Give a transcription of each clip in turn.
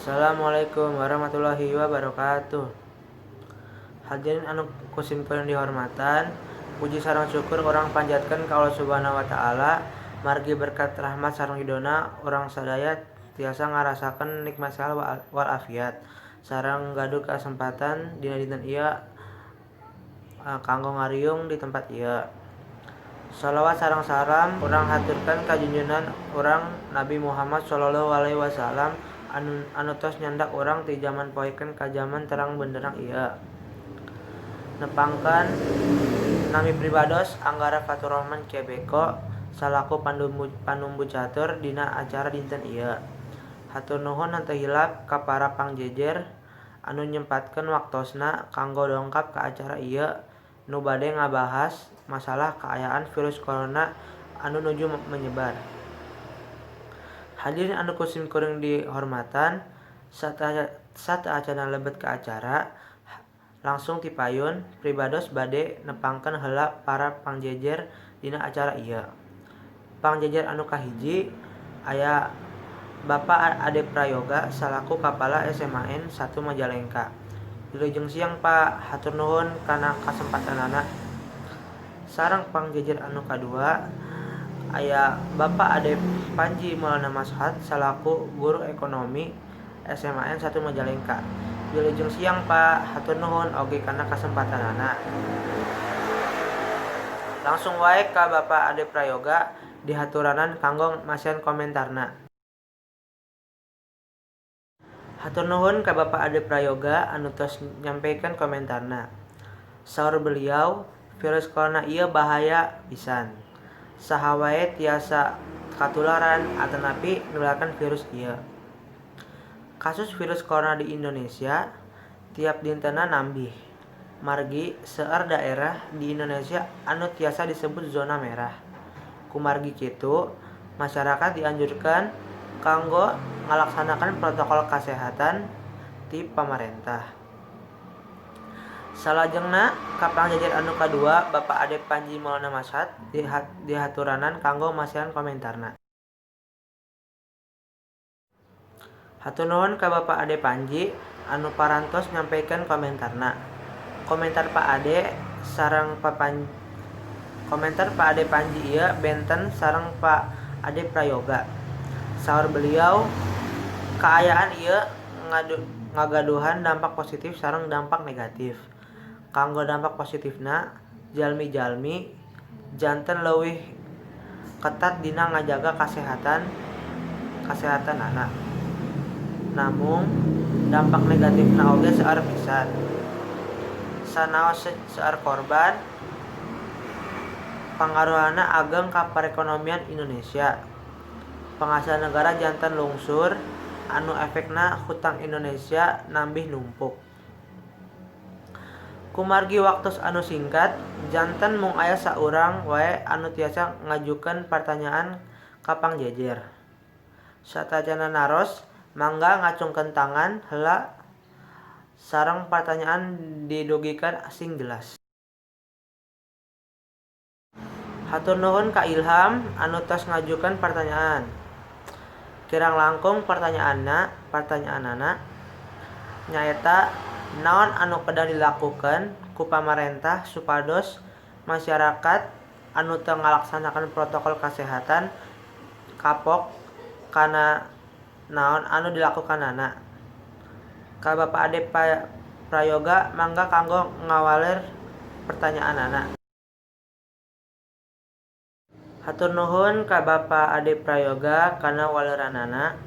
Assalamualaikum warahmatullahi wabarakatuh. Hadirin anu kusimkeun dihormatan, puji sareng syukur urang panjatkeun ka Allah Subhanahu wa taala, margi berkat rahmat sareng ridona urang sadaya tiasa ngarasakeun nikmat sehat wal afiat sareng gaduh kasempatan dina dinten ieu kanggo ngariung di tempat ieu. Shalawat sareng salam urang haturkeun ka junjungan urang Nabi Muhammad sallallahu alaihi wasallam anu tos nyandak urang ti jaman poekeun ka jaman terang benderang ieu. Nepangkeun nami pribados Anggara Faturrahman Kebeko salaku panumbu catur dina acara dinten ieu. Hatur nuhun henteu hilap ka para pangjejer anu nyempatkeun waktosna kanggo dongkap ka acara ieu nu bade ngabahas masalah kaayaan virus corona anu nuju menyebar. Hadirin anu kusimkuring dihormatan, sateuacan lebet ka acara, langsung ti payun pribados bade nepangkeun heula para pangjejer dina acara ieu. Pangjejer anu kahiji aya Bapak Ade Prayoga salaku Kapala SMAN 1 Majalengka. Wilujeng siang Pak, hatur nuhun kana kasempatanana. Sareng pangjejer anu kadua aya Bapak Ade Panji Maulana Mashat salaku Guru Ekonomi SMAN 1 Majalengka. Wilujeng siang Pak, hatur nuhun oge kana kasempatanana. Langsung wae ka Bapak Ade Prayoga dihaturanan kanggo masiehan komentarna. Hatur nuhun ka Bapak Ade Prayoga anu tos nyampikeun komentarna. Saur beliau, virus corona ieu bahaya pisan. Saha wae tiasa katularan atanapi nularkeun virus ieu. Kasus virus corona di Indonesia tiap dintenna nambih. Margi seueur daerah di Indonesia anu tiasa disebut zona merah. Kumargi kitu, masyarakat dianjurkeun kanggo ngalaksanakeun protokol kasehatan ti pamarentah. Salajengna ka pangjejer anu kadua Bapak Ade Panji Maulana Mashat dihaturanan kanggo masiehan komentarna. Hatur nuhun ka Bapak Ade Panji anu parantos nyampikeun komentarna. Komentar Pak Ade Panji ieu benten sareng Pak Ade Prayoga. Saur beliau, kaayaan ieu ngagaduhan dampak positif sareng dampak negatif. Kanggo dampak positifna, jalmi-jalmi janten leuwih ketat dina ngajaga kasehatanana. Namung dampak negatifna oge seueur pisan. Sanaos seueur korban, pangaruhna ageng ka perekonomian Indonesia. Penghasilan negara janten lungsur, anu efekna hutang Indonesia nambih numpuk. Kumargi waktos anu singkat, janten mung aya saurang wae anu tiasa ngajukeun pertanyaan ka pangjejer. Sateuacanna naros, mangga ngacungkeun tangan heula sareng pertanyaan didugikeun sing jelas. Hatur nuhun ka Ilham anu tos ngajukeun pertanyaan. Kirang langkung pertanyaanana nyaeta naon anu kedah dilakukeun ku pamarentah supados masyarakat anu teu ngalaksanakeun protokol kasehatan kapok kana naon anu dilakukanana. Ka Bapak Ade Prayoga mangga kanggo ngawalir pertanyaanana. Hatur nuhun ka Bapak Ade Prayoga kana waleranana.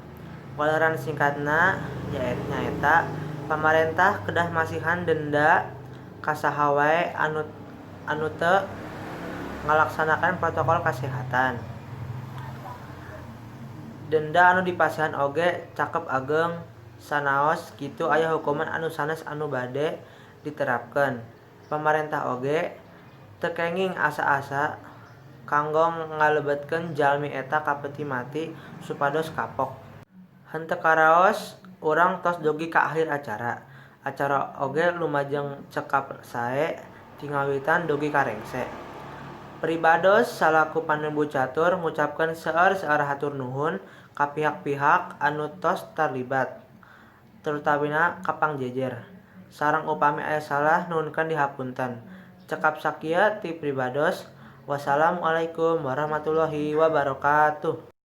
Waleran singkatna nyaeta pamarentah kedah masihan denda ka saha wae anu teu ngalaksanakeun protokol kasehatan. Denda anu dipasihan oge cakep ageng, sanaos kitu aya hukuman anu sanes anu bade diterapkeun. Pamarentah oge teu kenging asa-asa kanggo ngalebetkeun jalmi eta ka peti mati supados kapok. Henteu karaos urang tos dugi ka akhir acara. Acara oge lumajeng cekap sae ti ngawitan dugi ka rengse. Pribados salaku panumbu catur ngucapkeun seueur hatur nuhun ka pihak-pihak anu tos terlibat. terutamina ka pangjejer. Sareng upami aya salah nuhunkeun dihapunten. Cekap sakieu ti Pribados. Wassalamualaikum warahmatullahi wabarakatuh.